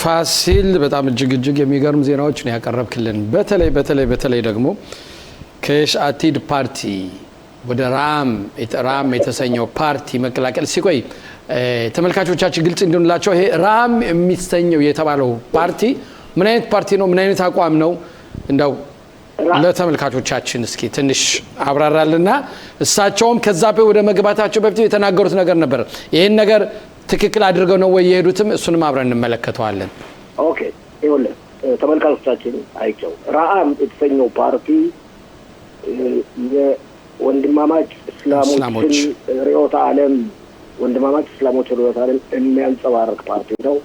ፋሲል በጣም እጅግ የሚገርም ዜናዎችን ያቀረብክልን በተለይ ደግሞ ከሻአቲድ ፓርቲ ወደ ራም የተሰኘው ፓርቲ መቀላቀል ሲቆይ ተመልካቾቻችን ግልጽ እንዲሆንላቸው ይሄ ራም የሚሰኘው የተባለው ፓርቲ ምን አይነት ፓርቲ ነው ምን አይነት አቋም ነው እንደው ለተመልካቾቻችን እስኪ ትንሽ አብራራልና እሳቸውም ከዛ ወደ መግባታቸው በፊት የተናገሩት ነገር ነበር ይሄን ነገር ትክክል አድርገው ነው ወይ የሄዱትም እሱንም አብረን እንመለከተዋለን ኦኬ ይሁን ተመልካቾቻችን አይቸው ራም የተሰኘው ፓርቲ የወንድማማች እስላሞች ሪዮታ ዓለም ወንድማማች እስላሞች ሪዮታ ዓለም የሚያንጸባርቅ ፓርቲ ነው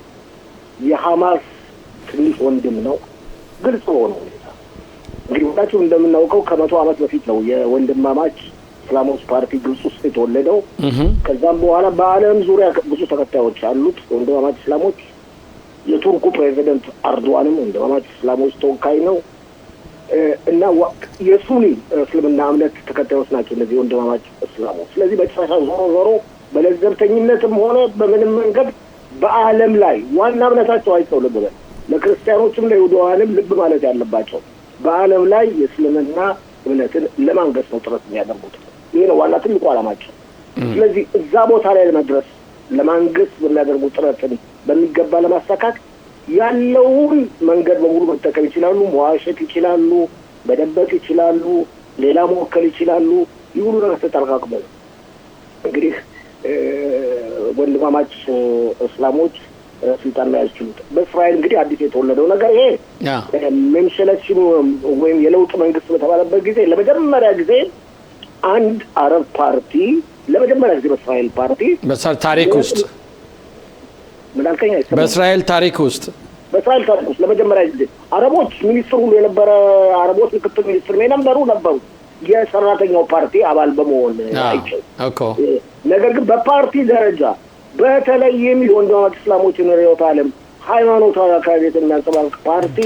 የሐማስ ትንሽ ወንድም ነው ግልጽ ሆኖ እንግዲህ ሁላችሁም እንደምናውቀው ከመቶ ዓመት በፊት ነው የወንድማማች እስላሞች ፓርቲ ግልጽ ውስጥ የተወለደው ከዛም በኋላ በአለም ዙሪያ ብዙ ተከታዮች አሉት ወንድማማች እስላሞች የቱርኩ ፕሬዝዳንት አርዶዋንም ወንድማማች እስላሞች ተወካይ ነው እና የሱኒ እስልምና እምነት ተከታዮች ናቸው እነዚህ ወንድማማች እስላሞች ስለዚህ በጭራሽ ዞሮ በለዘብተኝነትም ሆነ በምንም መንገድ በአለም ላይ ዋና እምነታቸው አይተውልበል ለክርስቲያኖችም ለይሁዳውያንም ልብ ማለት ያለባቸው በአለም ላይ የእስልምና እምነትን ለማንገስ ነው ጥረት የሚያደርጉት ይሄ ነው ዋና ትልቁ ዓላማቸው ስለዚህ እዛ ቦታ ላይ ለመድረስ ለማንገስ በሚያደርጉት ጥረትን በሚገባ ለማሳካት ያለውን መንገድ በሙሉ መጠቀም ይችላሉ መዋሸት ይችላሉ በደበቅ ይችላሉ ሌላ መወከል ይችላሉ ይሁሉ ነገር ተጠርቃቅመው እንግዲህ ወንድማማች እስላሞች ስልጣን ላይ ያስችሉት በእስራኤል እንግዲህ አዲስ የተወለደው ነገር ይሄ መምሸለሽኑ ወይም የለውጥ መንግስት በተባለበት ጊዜ ለመጀመሪያ ጊዜ አንድ አረብ ፓርቲ ለመጀመሪያ ጊዜ በእስራኤል ፓርቲ በእስራኤል ታሪክ ውስጥ በእስራኤል ታሪክ ውስጥ ለመጀመሪያ ጊዜ አረቦች ሚኒስትሩ የነበረ አረቦች ምክትል ሚኒስትር ነበሩ የሰራተኛው ፓርቲ አባል በመሆን አይቸው ነገር ግን በፓርቲ ደረጃ በተለይም የወንድማማች እስላሞችን ሪዮታ ዓለም ሃይማኖታዊ አካባቢት የሚያንጸባርቅ ፓርቲ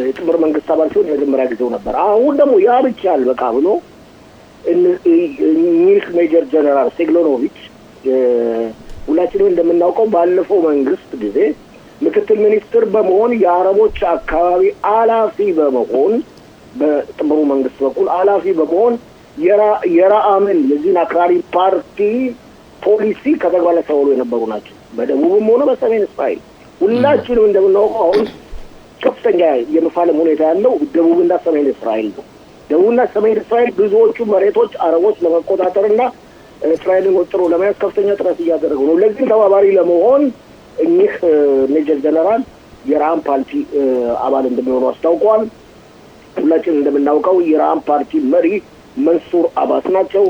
የጥምር መንግስት አባል ሲሆን የመጀመሪያ ጊዜው ነበር አሁን ደግሞ ያ ብቻ አልበቃ ብሎ እኒህ ሜጀር ጀነራል ሴግሎኖቪች ሁላችንም እንደምናውቀው ባለፈው መንግስት ጊዜ ምክትል ሚኒስትር በመሆን የአረቦች አካባቢ አላፊ በመሆን በጥምሩ መንግስት በኩል አላፊ በመሆን የራአምን የዚህን አክራሪ ፓርቲ ፖሊሲ ከተግባር ላይ ሳይውሉ የነበሩ ናቸው በደቡብም ሆነ በሰሜን እስራኤል ሁላችንም እንደምናውቀው አሁን ከፍተኛ የመፋለም ሁኔታ ያለው ደቡብና ሰሜን እስራኤል ነው ደቡብና ሰሜን እስራኤል ብዙዎቹ መሬቶች አረቦች ለመቆጣጠርና እስራኤልን ወጥሮ ለመያዝ ከፍተኛ ጥረት እያደረጉ ነው ለዚህ ተባባሪ ለመሆን እኚህ ሜጀር ጀነራል የራም ፓርቲ አባል እንደሚሆኑ አስታውቀዋል ሁላችንም እንደምናውቀው የራም ፓርቲ መሪ መንሱር አባስ ናቸው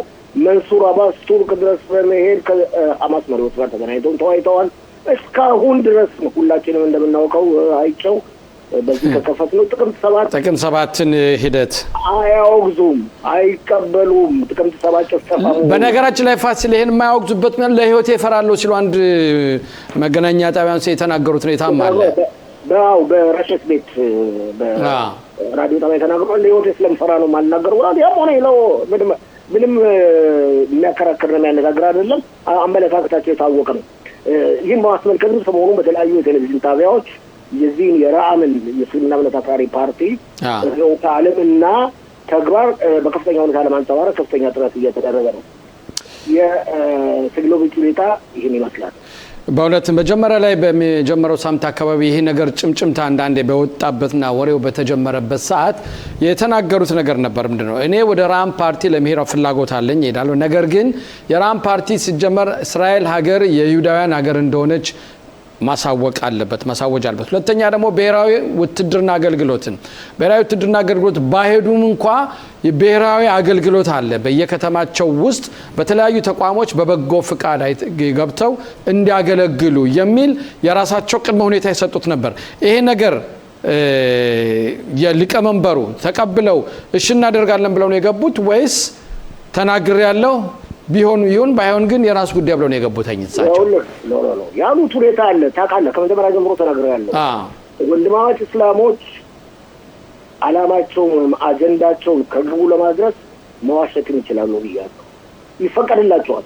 መንሱር አባስ ቱርክ ድረስ በመሄድ ከሐማስ መሪዎች ጋር ተወያይተዋል እስካሁን ድረስ ሁላችንም እንደምናውቀው አይቸው በዚህ ተከፈተው ጥቅምት 7ን ሂደት አያወግዙም አይቀበሉም ጥቅምት 7 ተፈጸመ በነገራችን ላይ ፋሲል ይሄን የማያወግዙበት ምን ለህይወቴ ይፈራሉ ሲሉ አንድ መገናኛ ጣቢያን የተናገሩት ነው የታማለ በራሸት ቤት በራዲዮ ጣቢያ ተናግረው ለህይወቴ ስለምፈራ ነው ማልናገር ወራዲ ያሞነ ነው ምንም የሚያከራክር ነው የሚያነጋግር አይደለም አመለካከታቸው የታወቀ ነው ይህን ማስመልከት ሰሞኑን በተለያዩ የቴሌቪዥን ጣቢያዎች የዚህን የራአምን የእስልምና እምነት አክራሪ ፓርቲ ሪዮታ ዓለምና ተግባር በከፍተኛ ሁኔታ ለማንጸባረቅ ከፍተኛ ጥረት እየተደረገ ነው የሴግሎቪች ሁኔታ ይህን ይመስላል በእውነት መጀመሪያ ላይ በሚጀምረው ሳምንት አካባቢ ይሄ ነገር ጭምጭምታ አንዳንዴ በወጣበትና ወሬው በተጀመረበት ሰዓት የተናገሩት ነገር ነበር ምንድነው እኔ ወደ ራም ፓርቲ ለመሄድ ፍላጎት አለኝ ይላሉ ነገር ግን የራም ፓርቲ ሲጀመር እስራኤል ሀገር የይሁዳውያን ሀገር እንደሆነች ማሳወቅ አለበት ሁለተኛ ደግሞ ብሔራዊ ውትድርና አገልግሎት ባሄዱም እንኳን የብሔራዊ አገልግሎት አለ በየከተማቸው ውስጥ በተለያዩ ተቋሞች በበጎ ፍቃድ ገብተው እንዲያገለግሉ የሚል የራሳቸው ቅድመ ሁኔታ የሰጡት ነበር ይሄ ነገር የሊቀመንበሩ ተቀብለው እሺ እናደርጋለን ብለው ነው የገቡት ወይስ ተናግር ያለው ቢሆን ይሁን ባይሆን ግን የራስ ጉዳይ ብለው ነው የገቡተኝ እሳቸው ያሉት ሁኔታ አለ ታውቃለህ ከመጀመሪያ ጀምሮ ተናግረዋል ወንድማማች እስላሞች አላማቸውን አጀንዳቸውን ከግቡ ለማድረስ መዋሸት ይችላሉ ይፈቀድላቸዋል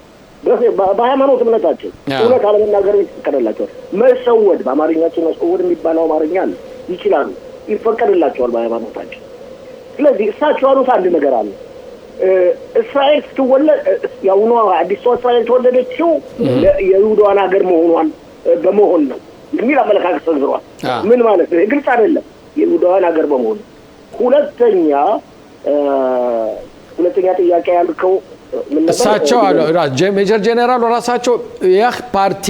በሃይማኖት እምነታቸው እውነት አለመናገር ይፈቀድላቸዋል። መሰወድ በአማርኛቸው መሰወድ የሚባለው አማርኛ አለ ይችላሉ፣ ይፈቀድላቸዋል በሃይማኖታቸው። ስለዚህ እሳቸው ያሉት አንድ ነገር አለ። እስራኤል ስትወለድ ያውኗ አዲሷ እስራኤል ተወለደችው የይሁዳን ሀገር መሆኗን በመሆን ነው የሚል አመለካከት ሰንዝሯል። ምን ማለት ነው? ግልጽ አይደለም። የይሁዳን ሀገር በመሆን ሁለተኛ ጥያቄ ያልከው እሳቸው አሉ ሜጀር ጄኔራል ራሳቸው ይህ ፓርቲ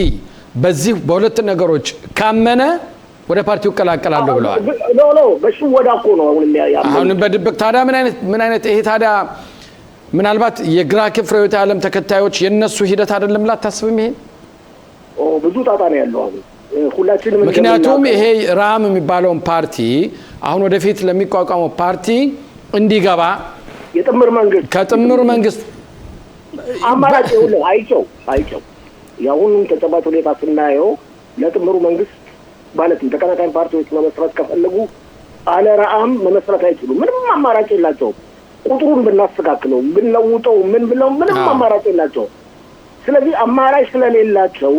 በዚህ በሁለት ነገሮች ካመነ ወደ ፓርቲው ይቀላቀላሉ ብለዋል። ኖ በሽወዳ እኮ ነው አሁን በድብቅ። ታዲያ ምን አይነት ይሄ ታዲያ ምናልባት የግራ ክንፍ ርዕዮተ ዓለም ተከታዮች የነሱ ሂደት አይደለም ብላ አታስብም? ይሄ ብዙ ጣጣ ነው ያለው አሁን ሁላችንም። ምክንያቱም ይሄ ራም የሚባለውን ፓርቲ አሁን ወደፊት ለሚቋቋመው ፓርቲ እንዲገባ የጥምር መንግስት ከጥምር መንግስት አማራጭ ሁሉ አይቸው የአሁኑን ተጨባጭ ሁኔታ ስናየው ለጥምሩ መንግስት ማለትም ተቀናቃኝ ፓርቲዎች መመስረት ከፈለጉ አለ ራም መመስረት አይችሉም። ምንም አማራጭ የላቸውም። ቁጥሩን ብናስተካክለው ብንለውጠው ምንም አማራጭ የላቸውም። ስለዚህ አማራጭ ስለሌላቸው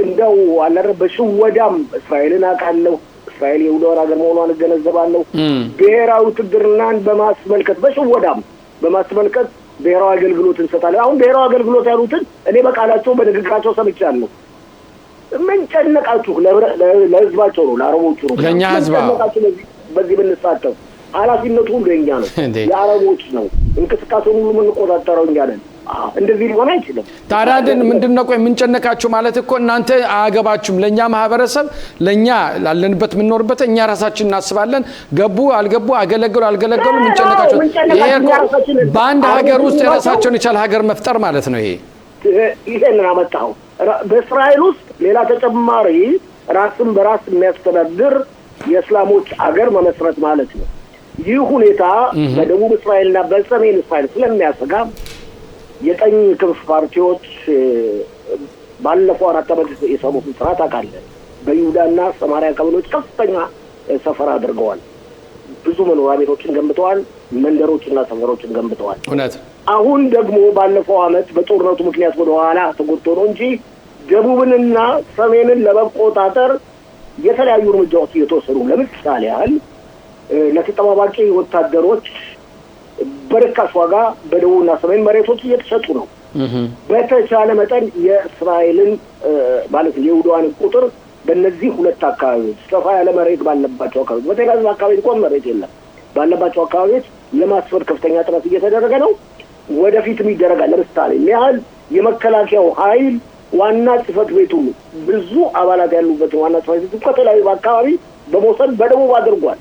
እንደው አለረ በሽወዳም እስራኤልን አውቃለሁ፣ እስራኤል የይሁዳን ሀገር መሆኗን እገነዘባለሁ። ብሔራዊ ውትድርናን በማስመልከት በሽወዳም በማስመልከት ብሔራዊ አገልግሎት እንሰጣለን። አሁን ብሔራዊ አገልግሎት ያሉትን እኔ በቃላቸው በንግግራቸው ሰምቻለሁ። ምን ጨነቃችሁ? ለህዝባቸው ነው፣ ለአረቦቹ ነው። ለኛ ህዝብ በዚህ ብንሳተፍ ኃላፊነቱ ሁሉ የኛ ነው፣ የአረቦች ነው። እንቅስቃሴውን ሁሉ የምንቆጣጠረው እኛ ነን። እንደዚህ ሊሆን አይችልም። ታዲያ ግን ምንድነው ቆይ የምንጨነቃችሁ ማለት እኮ እናንተ አያገባችሁም። ለኛ ማህበረሰብ ለኛ ላለንበት የምንኖርበት እኛ ራሳችን እናስባለን። ገቡ አልገቡ አገለገሉ አልገለገሉ የምንጨነቃችሁ ይሄ በአንድ ሀገር ውስጥ የራሳቸውን የቻለ ሀገር መፍጠር ማለት ነው። ይሄን አመጣው በእስራኤል ውስጥ ሌላ ተጨማሪ ራስን በራስ የሚያስተዳድር የእስላሞች አገር መመስረት ማለት ነው። ይህ ሁኔታ በደቡብ እስራኤልና በሰሜን እስራኤል ስለሚያሰጋ የቀኝ ክንፍ ፓርቲዎች ባለፈው 4 ዓመት የሰሩትን ስራ ታውቃለህ። በይሁዳና ሰማሪያ ቀበሌዎች ከፍተኛ ሰፈራ አድርገዋል። ብዙ መኖሪያ ቤቶችን ገንብተዋል፣ መንደሮችና ሰፈሮችን ገንብተዋል። እውነት አሁን ደግሞ ባለፈው ዓመት በጦርነቱ ምክንያት ወደ ኋላ ተጎድቶ ነው እንጂ ደቡብንና ሰሜንን ለመቆጣጠር የተለያዩ እርምጃዎች እየተወሰዱ ለምሳሌ ያህል ለተጠባባቂ ወታደሮች በርካሽ ዋጋ በደቡብና ሰሜን መሬቶች እየተሰጡ ነው። በተቻለ መጠን የእስራኤልን ማለት የይሁዳን ቁጥር በእነዚህ ሁለት አካባቢዎች ሰፋ ያለ መሬት ባለባቸው አካባቢዎች በተለያዩ አካባቢዎች እንኳን መሬት የለም ባለባቸው አካባቢዎች ለማስፈር ከፍተኛ ጥረት እየተደረገ ነው። ወደፊትም ይደረጋል። ለምሳሌ ያህል የመከላከያው ኃይል ዋና ጽህፈት ቤቱ ብዙ አባላት ያሉበት ዋና ጽህፈት ቤቱ ከተለያዩ አካባቢ በመውሰድ በደቡብ አድርጓል።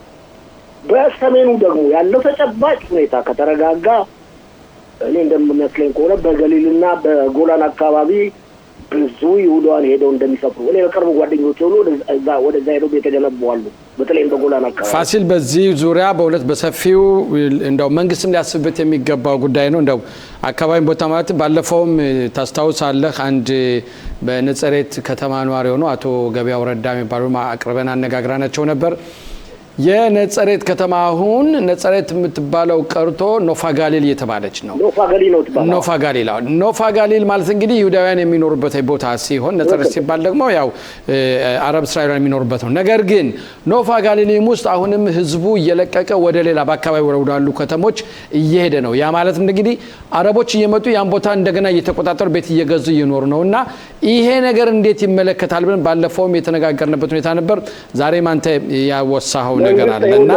በሰሜኑ ደግሞ ያለው ተጨባጭ ሁኔታ ከተረጋጋ እኔ እንደምመስለኝ ከሆነ በገሊልና በጎላን አካባቢ ብዙ ይሁዳን ሄደው እንደሚሰፍሩ እኔ በቅርብ ጓደኞቼ ሁሉ ወደዛ ሄደው የተገነቡ አሉ። በተለይም በጎላን አካባቢ ፋሲል በዚህ ዙሪያ በሁለት በሰፊው እንደው መንግስትም ሊያስብበት የሚገባው ጉዳይ ነው። እንደው አካባቢን ቦታ ማለት ባለፈውም ታስታውሳለህ አንድ በነጸሬት ከተማ ነዋሪ ሆኖ አቶ ገበያው ረዳ የሚባሉ አቅርበን አነጋግራናቸው ነበር። የነጸሬት ከተማ አሁን ነጸሬት የምትባለው ቀርቶ ኖፋ ጋሊል እየተባለች ነው። ኖፋ ጋሊል ማለት እንግዲህ ይሁዳውያን የሚኖሩበት ቦታ ሲሆን ነጸሬት ሲባል ደግሞ ያው አረብ እስራኤላውያን የሚኖሩበት ነው። ነገር ግን ኖፋ ጋሊልም ውስጥ አሁንም ህዝቡ እየለቀቀ ወደ ሌላ በአካባቢ ወዳሉ ከተሞች እየሄደ ነው። ያ ማለት እንግዲህ አረቦች እየመጡ ያን ቦታ እንደገና እየተቆጣጠሩ ቤት እየገዙ እየኖሩ ነውና ይሄ ነገር እንዴት ይመለከታል ብለን ባለፈውም የተነጋገርንበት ሁኔታ ነበር። ዛሬም አንተ ያወሳኸው ነገር አለና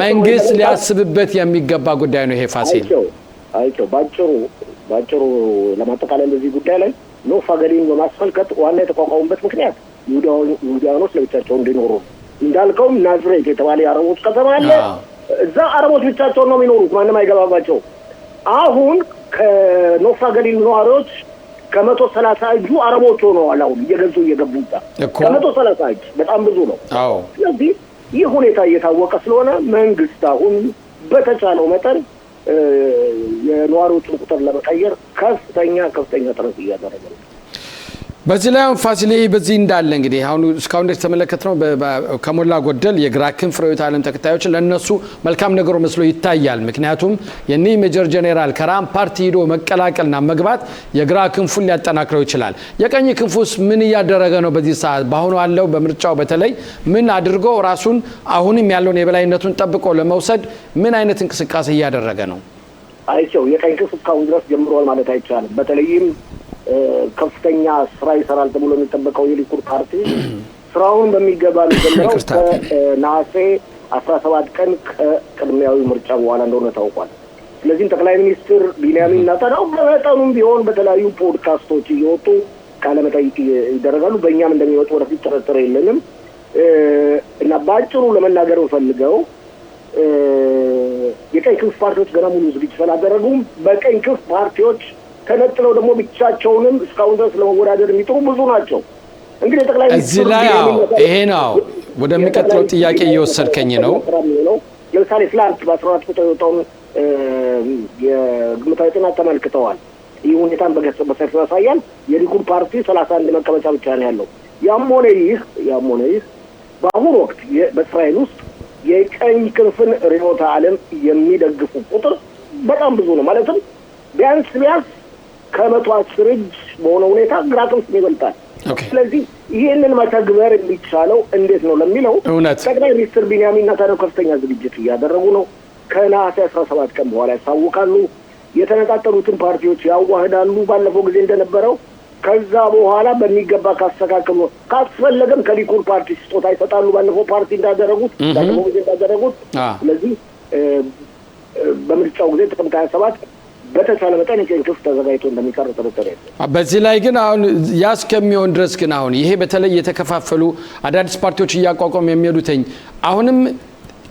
መንግስት ሊያስብበት የሚገባ ጉዳይ ነው ይሄ ፋሲል። አይቸው ባጭሩ ለማጠቃለል በዚህ ጉዳይ ላይ ኖፋ ጋሊልን በማስመልከት ዋና የተቋቋሙበት ምክንያት ይሁዳኖች ለብቻቸው እንዲኖሩ እንዳልከው ናዝሬት የተባለ የአረቦች ከተማ አለ። እዛ አረቦች ብቻቸውን ነው የሚኖሩት፣ ማንም አይገባባቸው። አሁን ከኖፋ ጋሊል ነዋሪዎች ከ130 እጁ አረቦች ሆነዋል። አሁን እየገቡታ ከ130 እጅ በጣም ብዙ ነው። ስለዚህ ይህ ሁኔታ እየታወቀ ስለሆነ መንግስት አሁን በተቻለው መጠን የነዋሪዎችን ቁጥር ለመቀየር ከፍተኛ ጥረት እያደረገ ነው። በዚህ ላይ ፋሲሌ በዚህ እንዳለ እንግዲህ አሁን እስካሁን እንደተመለከትነው ከሞላ ጎደል የግራ ክንፍ ርዕዮተ ዓለም ተከታዮች ለነሱ መልካም ነገር መስሎ ይታያል። ምክንያቱም የኔ ሜጀር ጄኔራል ከራም ፓርቲ ሄዶ መቀላቀልና መግባት የግራ ክንፉን ሊያጠናክረው ይችላል። የቀኝ ክንፉስ ምን እያደረገ ነው? በዚህ ሰዓት ባሁኑ አለው በምርጫው በተለይ ምን አድርጎ ራሱን አሁንም ያለውን የበላይነቱን ጠብቆ ለመውሰድ ምን አይነት እንቅስቃሴ እያደረገ ነው? አይቸው የቀኝ ክንፍ እስካሁን ድረስ ጀምሯል ማለት አይቻልም። በተለይም ከፍተኛ ስራ ይሰራል ተብሎ የሚጠበቀው የሊኩድ ፓርቲ ስራውን በሚገባ ጀምረው ከነሐሴ 17 ቀን ከቅድሚያዊ ምርጫ በኋላ እንደሆነ ታውቋል። ስለዚህ ጠቅላይ ሚኒስትር ቢንያሚን ኔታንያሁ በመጠኑም ቢሆን በተለያዩ ፖድካስቶች እየወጡ ቃለ መጠይቅ ይደረጋሉ። በእኛም እንደሚወጡ ወደፊት ጥርጥር የለንም እና በአጭሩ ለመናገር ፈልገው የቀኝ ክንፍ ፓርቲዎች ገና ሙሉ ዝግጅት አላደረጉም። በቀኝ ክንፍ ፓርቲዎች ተነጥለው ደግሞ ብቻቸውንም እስካሁን ድረስ ለመወዳደር የሚጥሩ ብዙ ናቸው። እንግዲህ ጠቅላይ እዚህ ላይ ይሄ ነው ወደሚቀጥለው ጥያቄ እየወሰድከኝ ነው። ለምሳሌ ትላንት በ14 ቁጥር የወጣውን የግምታዊ ጥናት ተመልክተዋል። ይህ ሁኔታን በሰፊው ያሳያል። የሊኩድ ፓርቲ 31 መቀመጫ ብቻ ነው ያለው። ያም ሆነ ይህ በአሁኑ ወቅት በእስራኤል ውስጥ የቀኝ ክንፍን ርዕዮተ ዓለም የሚደግፉ ቁጥር በጣም ብዙ ነው። ማለትም ቢያንስ ከ110 እጅ በሆነ ሁኔታ ግራ ክንፍ ይበልጣል። ስለዚህ ይህንን መተግበር የሚቻለው እንዴት ነው ለሚለው ጠቅላይ ሚኒስትር ቢንያሚን ኔታንያሁ ከፍተኛ ዝግጅት እያደረጉ ነው። ከነሐሴ 17 ቀን በኋላ ያሳውቃሉ። የተነጣጠሉትን ፓርቲዎች ያዋህዳሉ ባለፈው ጊዜ እንደነበረው። ከዛ በኋላ በሚገባ ካስተካከሉ ካስፈለገም ከሊኩድ ፓርቲ ስጦታ ይሰጣሉ ባለፈው ፓርቲ እንዳደረጉት። ስለዚህ በምርጫው ጊዜ ጥቅምት 27 በተቻለ መጠን የቀኝ ክንፍ ተዘጋጅቶ እንደሚቀር ጥርጥር የለም። በዚህ ላይ ግን አሁን ያስከሚሆን ድረስ ግን አሁን ይሄ በተለይ የተከፋፈሉ አዳዲስ ፓርቲዎች እያቋቋሙ የሚሄዱትኝ አሁንም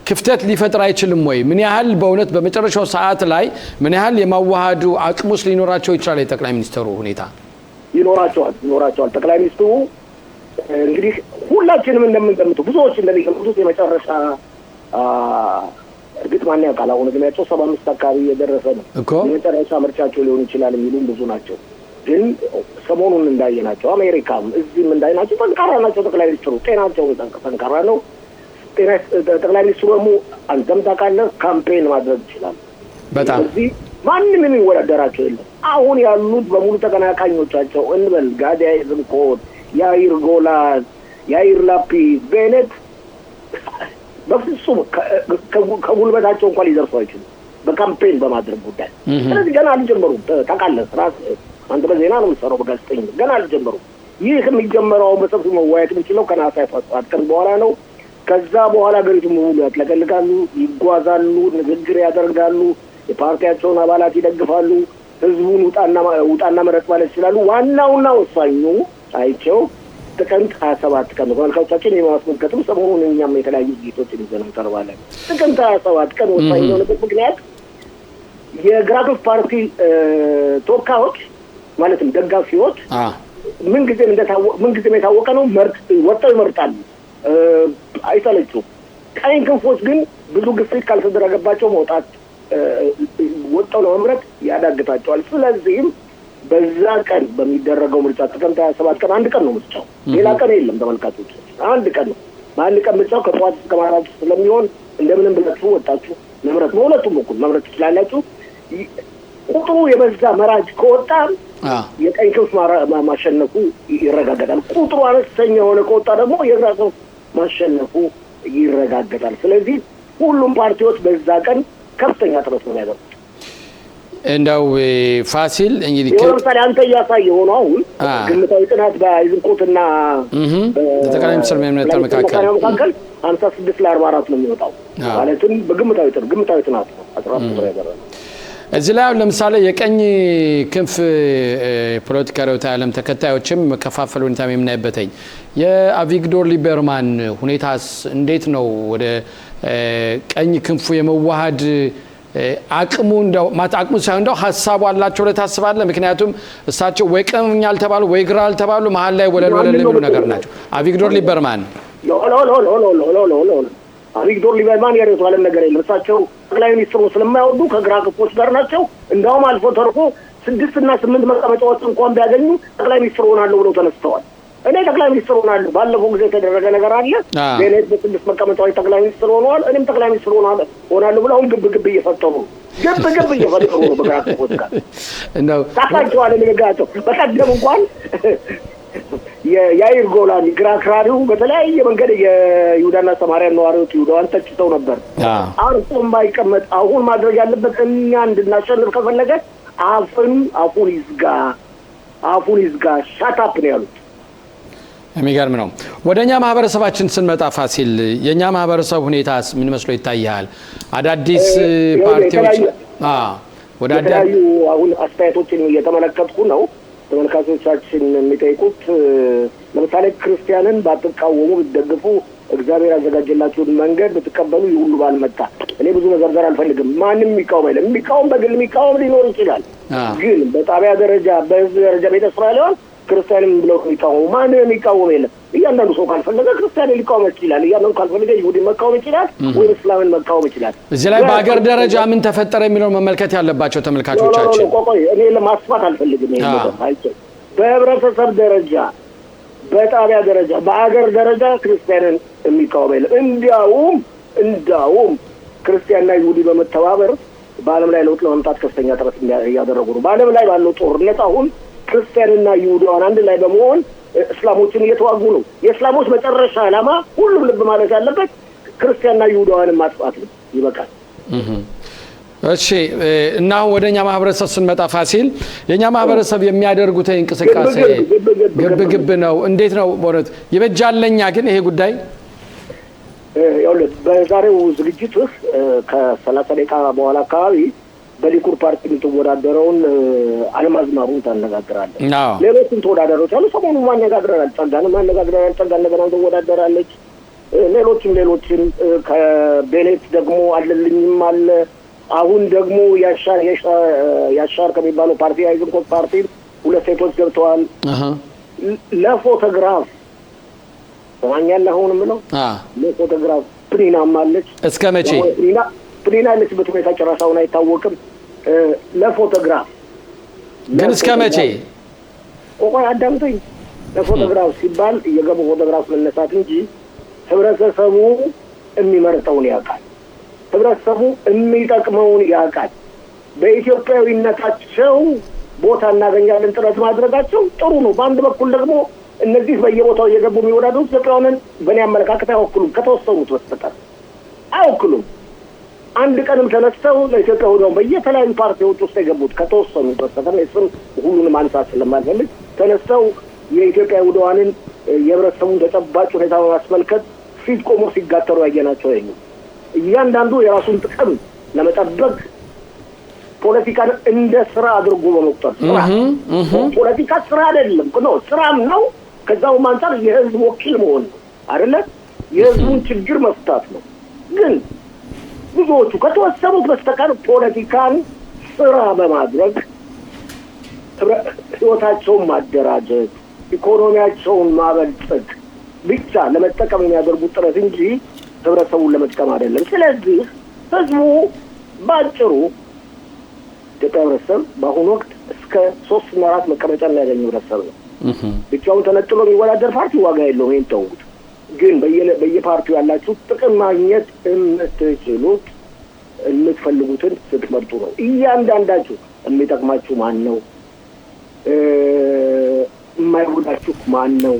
ክፍተት ሊፈጥር አይችልም ወይ? ምን ያህል በእውነት በመጨረሻው ሰዓት ላይ ምን ያህል የማዋሃዱ አቅሙስ ሊኖራቸው ይችላል? የጠቅላይ ሚኒስትሩ ሁኔታ ይኖራቸዋል። ጠቅላይ ሚኒስትሩ እንግዲህ ሁላችንም እንደምንገምተው ብዙዎች እንደሚገምቱት የመጨረሻ እርግጥ ማን ያውቃል አሁን እድሜያቸው 75 አካባቢ የደረሰ ነው። የመጨረሻ ምርጫቸው ሊሆን ይችላል የሚሉም ብዙ ናቸው። ግን ሰሞኑን እንዳየናቸው አሜሪካም እዚህም እንዳየናቸው ጠንካራ ናቸው። ጠቅላይ ሚኒስትሩ ጤናቸው ጠንካራ ነው። ጠቅላይ ሚኒስትሩ ደግሞ አንተም ታውቃለህ ካምፔን ማድረግ ይችላል። በጣም እዚህ ማንም የሚወዳደራቸው የለም። አሁን ያሉት በሙሉ ተቀናቃኞቻቸው እንበል ጋዲ አይዘንኮት፣ ያይር ጎላን፣ ያይር ላፒድ፣ ቤኔት በፍጹም ከጉልበታቸው እንኳን ሊደርሱ አይችሉም በካምፔን በማድረግ ጉዳይ። ስለዚህ ገና አልጀመሩም። ታውቃለህ አንተ በዜና ነው የምትሰራው በጋዜጠኝነት። ገና አልጀመሩም። ይህ የሚጀመረው በሰፊው መወያየት የምንችለው ከነሐሴ 17 ቀን በኋላ ነው። ከዛ በኋላ ሀገሪቱን በሙሉ ያጥለቀልቃሉ፣ ይጓዛሉ፣ ንግግር ያደርጋሉ፣ የፓርቲያቸውን አባላት ይደግፋሉ፣ ህዝቡን ውጣና መረጥ ማለት ይችላሉ። ዋናውና ወሳኙ አይቸው ጥቅምት 27 ቀን ነው። ተመልካቾቻችን የማስመልከትም ሰሞኑን እኛም የተለያዩ ዝግጅቶችን ይዘን እንቀርባለን። ጥቅምት 27 ቀን ወሳኝ የሆነበት ምክንያት የግራ ክንፍ ፓርቲ ተወካዮች ማለትም ደጋፊዎች ምንጊዜም የታወቀ ነው ወጥተው ይመርጣሉ፣ አይሰለቹም። ቀኝ ክንፎች ግን ብዙ ግፊት ካልተደረገባቸው መውጣት ወጥተው ለመምረጥ ያዳግታቸዋል። ስለዚህም በዛ ቀን በሚደረገው ምርጫ ጥቅምት 27 ቀን አንድ ቀን ነው ምርጫው፣ ሌላ ቀን የለም ተመልካቾች። አንድ ቀን ነው። በአንድ ቀን ምርጫው ከጠዋት እስከ ማታ ስለሚሆን እንደምንም ብላችሁ ወጣችሁ መምረጥ በሁለቱም በኩል መምረጥ ትችላላችሁ። ቁጥሩ የበዛ መራጭ ከወጣ የቀኝ ክንፍ ማሸነፉ ይረጋገጣል። ቁጥሩ አነስተኛ የሆነ ከወጣ ደግሞ የግራ ክንፍ ማሸነፉ ይረጋገጣል። ስለዚህ ሁሉም ፓርቲዎች በዛ ቀን ከፍተኛ ጥረት ነው ያደረጉት። እንደው ፋሲል እንግዲህ ለምሳሌ አንተ እያሳየ ሆኖ አሁን ግምታዊ ጥናት በአይዝንኮትና በጠቅላይ ሚኒስትር ቢንያሚን መካከል 56 ለ44 ነው የሚወጣው። ማለትም በግምታዊ ጥናት ነው 14 ብር ያደረገው። እዚህ ላይ ለምሳሌ የቀኝ ክንፍ ፖለቲካ ርዕዮተ ዓለም ተከታዮችም መከፋፈል ሁኔታ የምናይበትኝ የአቪግዶር ሊበርማን ሁኔታስ እንዴት ነው? ወደ ቀኝ ክንፉ የመዋሃድ አቅሙ ሳይሆን እንደው ሀሳቡ አላቸው ለታስባለ። ምክንያቱም እሳቸው ወይ ቀኝ አልተባሉ ወይ ግራ አልተባሉ መሀል ላይ ወለል የሚሉ ነገር ናቸው። አቪግዶር ሊበርማን አቪግዶር ሊበርማን የርዕዮተ ዓለም ነገር የለም። እሳቸው ጠቅላይ ሚኒስትሩ ስለማይወዱ ከግራ ክንፎች ጋር ናቸው። እንደውም አልፎ ተርፎ 6 እና 8 መቀመጫዎች እንኳን ቢያገኙ ጠቅላይ ሚኒስትር ሆናለሁ ብለው ተነስተዋል። እኔ ጠቅላይ ሚኒስትር ሆናለሁ ባለፈው ጊዜ የተደረገ ነገር አለ። ቤኔት በ6 መቀመጫዎች ጠቅላይ ሚኒስትር ሆነዋል። እኔም ጠቅላይ ሚኒስትር ሆናለሁ ብለው አሁን ግብ እየፈጠሩ ነው። ግብ እየፈጠሩ ነው። በግራ ሰዎች ጋር እንደው ታካቸዋል ንግግራቸው። በቀደም እንኳን የያይር ጎላን ግራ አክራሪው በተለያየ መንገድ የይሁዳና ሰማርያ ነዋሪዎች ይሁዳን ተችተው ነበር። አርፎም ባይቀመጥ አሁን ማድረግ ያለበት እኛ እንድናሸንፍ ከፈለገ አፉን ይዝጋ ሻታፕ ነው ያሉት። የሚገርም ነው። ወደኛ ማህበረሰባችን ስንመጣ ፋሲል የኛ ማህበረሰብ ሁኔታስ ምን መስሎ ይታያል? አዳዲስ ፓርቲዎች ወዳዳዩ አሁን አስተያየቶችን እየተመለከትኩ ነው። ተመልካቾቻችን የሚጠይቁት ለምሳሌ ክርስቲያንን ባትቃወሙ ብትደግፉ እግዚአብሔር ያዘጋጀላችሁን መንገድ ብትቀበሉ ይሁሉ ባልመጣ። እኔ ብዙ መዘርዘር አልፈልግም። ማንም የሚቃወም በግል የሚቃወም ሊኖር ይችላል። ግን በጣቢያ ደረጃ በህዝብ ደረጃ ቤተ እስራኤላውያን ክርስቲያንም ብለው የሚቃወሙ ማንም የሚቃወም የለም። እያንዳንዱ ሰው ካልፈለገ ክርስቲያን ሊቃወም ይችላል። እያንዳንዱ ካልፈለገ ይሁዲ መቃወም ይችላል ወይ እስላምን መቃወም ይችላል። እዚህ ላይ በአገር ደረጃ ምን ተፈጠረ የሚለው መመልከት ያለባቸው ተመልካቾቻችን። እኔ ለማስፋት አልፈልግም። በህብረተሰብ ደረጃ በጣቢያ ደረጃ በአገር ደረጃ ክርስቲያንን የሚቃወም የለም። እንዲያውም ክርስቲያንና ይሁዲ በመተባበር በዓለም ላይ ለውጥ ለማምጣት ከፍተኛ ጥረት እያደረጉ ነው። በዓለም ላይ ባለው ጦርነት አሁን ክርስቲያንና ይሁዳን አንድ ላይ በመሆን እስላሞችን እየተዋጉ ነው። የእስላሞች መጨረሻ ዓላማ ሁሉም ልብ ማለት ያለበት ክርስቲያንና ይሁዳን ማጥፋት ነው። ይበቃል። እሺ እና ወደኛ ማህበረሰብ ስንመጣ ፋሲል የኛ ማህበረሰብ የሚያደርጉት እንቅስቃሴ ግብ ነው። እንዴት ነው በእውነት ይበጃለኛ ግን ይሄ ጉዳይ? በዛሬው ዝግጅት ከ30 ደቂቃ በኋላ አካባቢ በሊኩድ ፓርቲ የምትወዳደረውን አልማዝ ማሩን ታነጋግራለች። ሌሎችም ተወዳዳሪዎች አሉ። ሰሞኑን ማነጋግረናል። ጸጋንም ማነጋግረናል። ጸጋ እንደገና ትወዳደራለች። ሌሎችም ከቤኔት ደግሞ አለልኝም አለ። አሁን ደግሞ ያሻር ከሚባለው ፓርቲ አይዝንኮት ፓርቲ 2 ሴቶች ገብተዋል። ለፎቶግራፍ ማኛለ አሁንም ነው ለፎቶግራፍ ፕሪናም አለች። እስከ መቼ ፕሪና ያለችበት ሁኔታ ጨራሳውን አይታወቅም። ለፎቶግራፍ ግን እስከ መቼ? ቆይ አዳምጠኝ። ለፎቶግራፍ ሲባል የገቡ ፎቶግራፍ መነሳት እንጂ ህብረተሰቡ የሚመርጠውን ያውቃል። ህብረተሰቡ የሚጠቅመውን ያውቃል። በኢትዮጵያዊነታቸው ቦታ እናገኛለን ጥረት ማድረጋቸው ጥሩ ነው። በአንድ በኩል ደግሞ እነዚህ በየቦታው እየገቡ የሚወዳደሩት ኢትዮጵያውያንን በእኔ አመለካከት አይወክሉም። ከተወሰኑት በስተቀር አይወክሉም። አንድ ቀንም ተነስተው ለኢትዮጵያ ሁሉም በየተለያዩ ፓርቲዎች ውስጥ የገቡት ከተወሰኑት በስተቀር እሱን ሁሉንም ማንሳት ስለማልፈልግ ተነስተው የኢትዮጵያ ሁሉዋንን የህብረተሰቡን ተጨባጭ ሁኔታ በማስመልከት ፊት ቆሞ ሲጋተሩ ያየናቸው የሉ። እያንዳንዱ የራሱን ጥቅም ለመጠበቅ ፖለቲካን እንደ ስራ አድርጎ በመቁጠር ፖለቲካ ስራ አይደለም ነው፣ ስራም ነው። ከዛው አንፃር የህዝብ ወኪል መሆን ነው አይደለ? የህዝቡን ችግር መፍታት ነው። ግን ብዙዎቹ ከተወሰኑት በስተቀር ፖለቲካን ስራ በማድረግ ህይወታቸውን ማደራጀት፣ ኢኮኖሚያቸውን ማበልጸግ ብቻ ለመጠቀም የሚያደርጉት ጥረት እንጂ ህብረተሰቡን ለመጥቀም አይደለም። ስለዚህ ህዝቡ ባጭሩ ኢትዮጵያ ህብረተሰብ በአሁኑ ወቅት እስከ 3 እና 4 መቀመጫ የሚያገኝ ህብረተሰብ ነው። ብቻውን ተነጥሎ የሚወዳደር ፓርቲ ዋጋ የለውም። ይሄን ተውት። ግን በየፓርቲው ያላችሁ ጥቅም ማግኘት የምትችሉት የምትፈልጉትን ስትመርጡ ነው። እያንዳንዳችሁ የሚጠቅማችሁ ማን ነው? የማይጎዳችሁ ማን ነው?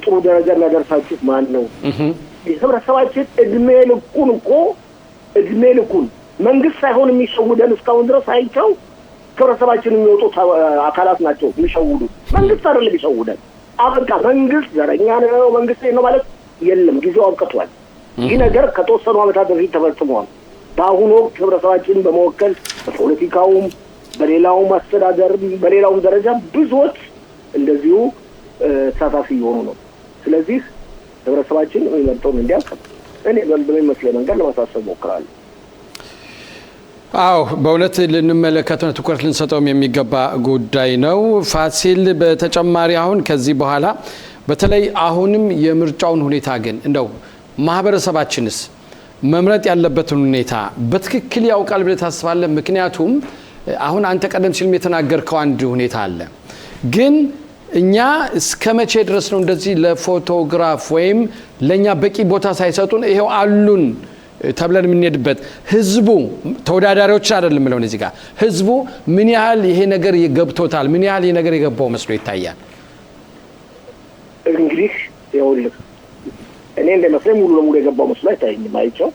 ጥሩ ደረጃ የሚያደርሳችሁ ማን ነው? የህብረተሰባችን እድሜ ልኩን መንግስት ሳይሆን የሚሸውደን እስካሁን ድረስ አይቸው ከህብረተሰባችን የሚወጡት አካላት ናቸው የሚሸውዱ። መንግስት አይደለም የሚሸውደን። አበቃ። መንግስት ዘረኛ ነው፣ መንግስት ነው ማለት የለም። ጊዜው አብቅቷል። ይህ ነገር ከተወሰኑ ዓመታት በፊት ተፈጽሟል። በአሁኑ ወቅት ህብረተሰባችንን በመወከል በፖለቲካውም በሌላውም አስተዳደር በሌላውም ደረጃ ብዙዎች እንደዚሁ ተሳታፊ የሆኑ ነው። ስለዚህ ህብረተሰባችን የሚመርጠውን እንዲያውቅ እኔ በሚመስለኝ መንገድ ለማሳሰብ ሞክራለሁ። አዎ በእውነት ልንመለከተው ትኩረት ልንሰጠውም የሚገባ ጉዳይ ነው። ፋሲል በተጨማሪ አሁን ከዚህ በኋላ በተለይ አሁንም የምርጫውን ሁኔታ ግን እንደው ማህበረሰባችንስ መምረጥ ያለበትን ሁኔታ በትክክል ያውቃል ብለህ ታስባለህ? ምክንያቱም አሁን አንተ ቀደም ሲልም የተናገርከው አንድ ሁኔታ አለ ግን እኛ እስከመቼ ድረስ ነው እንደዚህ ለፎቶግራፍ ወይም ለኛ በቂ ቦታ ሳይሰጡን ይሄው አሉን ተብለን የምንሄድበት ህዝቡ ተወዳዳሪዎች አይደለም ማለት እዚህ ጋር ህዝቡ ምን ያህል ይሄ ነገር ይገብቶታል ምን ያህል ይሄ ነገር ይገባው መስሎ ይታያል እንግዲህ ይኸውልህ እኔ እንደመስለኝ ሙሉ ለሙሉ የገባው መስሎ አይታየኝም አይቼው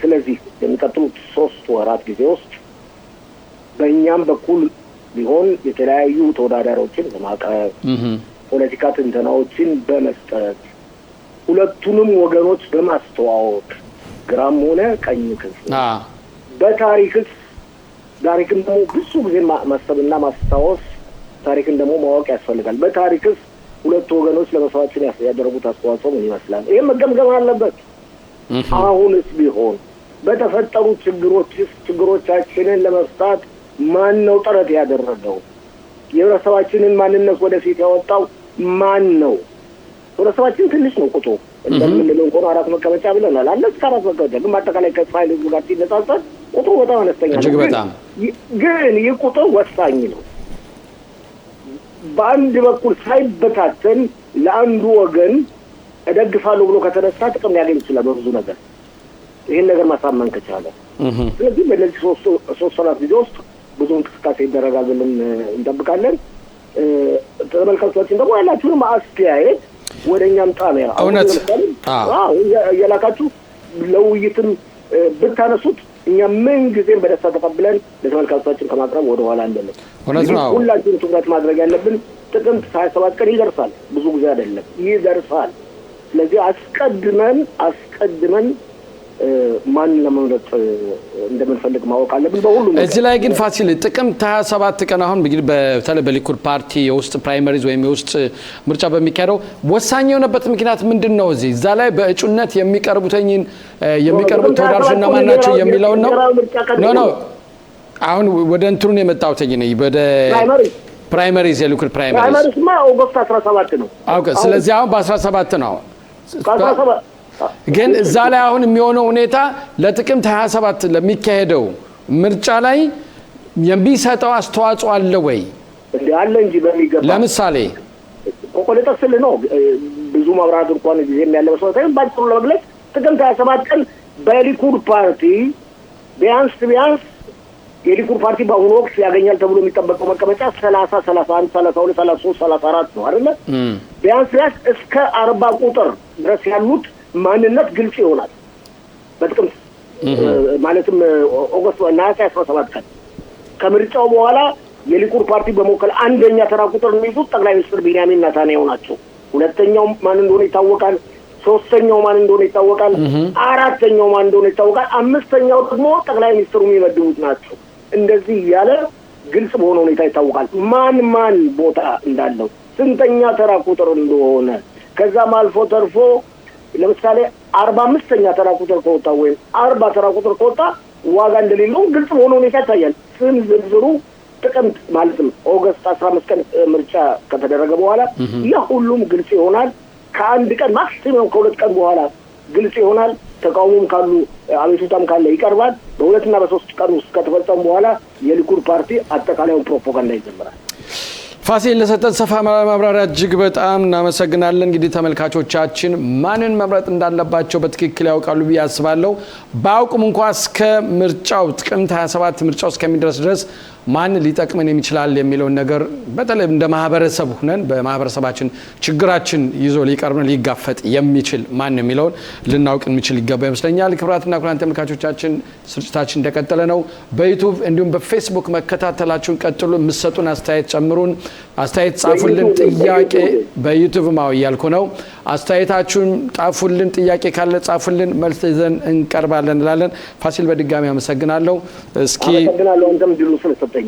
ስለዚህ የሚቀጥሉት 3 ወራት ጊዜ ውስጥ በእኛም በኩል ቢሆን የተለያዩ ተወዳዳሪዎችን በማቅረብ ፖለቲካ ትንተናዎችን በመስጠት ሁለቱንም ወገኖች በማስተዋወቅ ግራም ሆነ ቀኝ ክንፍ በታሪክስ ታሪክን ደግሞ ብዙ ጊዜ ማሰብና ማስታወስ ታሪክን ደግሞ ማወቅ ያስፈልጋል በታሪክስ ሁለቱ ወገኖች ለመስዋዕትን ያደረጉት አስተዋጽኦ ምን ይመስላል ይሄ መገምገም አለበት አሁንስ ቢሆን በተፈጠሩ ችግሮቻችንን ለመፍታት ማን ነው ጥረት ያደረገው የህብረተሰባችንን ማንነት ወደፊት ያወጣው ማን ነው ህብረተሰባችን ትንሽ ነው ቁጥሩ እንደምንለው እንኳን 4 መቀመጫ ብለናል አለ እስከ 4 መቀመጫ ግን ማጠቃላይ ከፋይል ጋር ሲነጻጸር ቁጥሩ በጣም አነስተኛ ነው ግን ይህ ቁጥር ወሳኝ ነው በአንድ በኩል ሳይበታተን ለአንዱ ወገን እደግፋለሁ ብሎ ከተነሳ ጥቅም ያገኝ ይችላል በብዙ ነገር ይሄን ነገር ማሳመን ከቻለ ስለዚህ በእነዚህ 3 ሰዓት ቪዲዮ ውስጥ ብዙ እንቅስቃሴ ይደረጋል ብለን እንጠብቃለን ተመልካቾቻችን ደግሞ ያላችሁን ማስተያየት ወደኛም ጣቢያ የላካችሁ ለውይይትም ብታነሱት እኛ ምን ጊዜም በደስታ ተቀብለን ለተመልካቾቻችን ከማቅረብ ወደ ኋላ አንደለም ሁላችንም ትኩረት ማድረግ ያለብን ጥቅምት 27 ቀን ይደርሳል ብዙ ጊዜ አይደለም ይደርሳል ስለዚህ አስቀድመን ማን ለመምረጥ እንደምንፈልግ ማወቅ አለብን በሁሉም እዚህ ላይ ግን ፋሲል ጥቅምት 27 ቀን አሁን በተለይ በሊኩድ ፓርቲ የውስጥ ፕራይመሪዝ ወይም የውስጥ ምርጫ በሚካሄደው ወሳኝ የሆነበት ምክንያት ምንድነው እዛ ላይ በእጩነት የሚቀርቡት ተወዳዳሪዎችና ማን ናቸው የሚለው ነው አሁን ወደ እንትሩን የመጣው ተኝነኝ ወደ ፕራይመሪዝ የሊኩድ ፕራይመሪዝ ኦገስት 17 ነው ስለዚህ አሁን በ17 ነው ግን እዛ ላይ አሁን የሚሆነው ሁኔታ ለጥቅምት 27 ለሚካሄደው ምርጫ ላይ የሚሰጠው አስተዋጽኦ አለ ወይ አለ እንጂ በሚገባ ለምሳሌ ቆቆለጠስል ነው ብዙ ማብራራት እንኳን ጊዜ የሚያለው ሰው ታይም ባጭሩ ለመግለጽ ጥቅምት 27 ቀን በሊኩድ ፓርቲ ቢያንስ የሊኩድ ፓርቲ በአሁኑ ወቅት ያገኛል ተብሎ የሚጠበቀው መቀመጫ 30 31 32 33 34 ነው አይደል ቢያንስ እስከ 40 ቁጥር ድረስ ያሉት ማንነት ግልጽ ይሆናል በጥቅምት ማለትም ኦገስት 17 ቀን ከምርጫው በኋላ የሊኩድ ፓርቲ በመወከል አንደኛ ተራ ቁጥር የሚይዙት ጠቅላይ ሚኒስትር ቢንያሚን ኔታንያሁ ናቸው ሁለተኛው ማን እንደሆነ ይታወቃል ሶስተኛው ማን እንደሆነ ይታወቃል አራተኛው ማን እንደሆነ ይታወቃል አምስተኛው ደግሞ ጠቅላይ ሚኒስትሩ የሚመድቡት ናቸው እንደዚህ ያለ ግልጽ በሆነ ሁኔታ ይታወቃል ማን ቦታ እንዳለው ስንተኛ ተራ ቁጥር እንደሆነ ከዛም አልፎ ተርፎ ለምሳሌ 45ኛ ተራ ቁጥር ከወጣ ወይም 40 ተራ ቁጥር ከወጣ ዋጋ እንደሌለው ግልጽ ሆኖ ነው ይታያል ስም ዝርዝሩ ጥቅምት ማለትም ኦገስት 15 ቀን ምርጫ ከተደረገ በኋላ ሁሉም ግልጽ ይሆናል ከአንድ ቀን ማክሲመም ከሁለት ቀን በኋላ ግልጽ ይሆናል ተቃውሞም ካሉ አቤቱታም ካለ ይቀርባል በሁለትና በሶስት ቀን ውስጥ ከተፈጸመ በኋላ የሊኩድ ፓርቲ አጠቃላዩን ፕሮፓጋንዳ ይጀምራል ፋሲል ለሰጠን ሰፋ ማብራሪያ እጅግ በጣም እናመሰግናለን እንግዲህ ተመልካቾቻችን ማንን መምረጥ እንዳለባቸው በትክክል ያውቃሉ ብዬ አስባለሁ ባውቁም እንኳን እስከ ምርጫው ጥቅምት 27 ምርጫው እስከሚደርስ ድረስ ማን ሊጠቅመን የሚችላል የሚለውን ነገር በተለይ እንደ ማህበረሰብ ሆነን በማህበረሰባችን ችግራችን ይዞ ሊቀርብን ሊጋፈጥ የሚችል ማን የሚለውን ልናውቅ እንችል ይገባ ይመስለኛል ክብራትና ክቡራን ተመልካቾቻችን ስርጭታችን እንደቀጠለ ነው በዩቲዩብ እንዲሁም በፌስቡክ መከታተላችሁን ቀጥሉ የምትሰጡን አስተያየት ጨምሩን አስተያየት ጻፉልን ጥያቄ በዩቲዩብ ማው ያልኩ ነው አስተያየታችሁን ጻፉልን ጥያቄ ካለ ጻፉልን መልስ ይዘን እንቀርባለን እንላለን ፋሲል በድጋሚ አመሰግናለሁ እስኪ አመሰግናለሁ እንደም ድሉ ስለሰጠኝ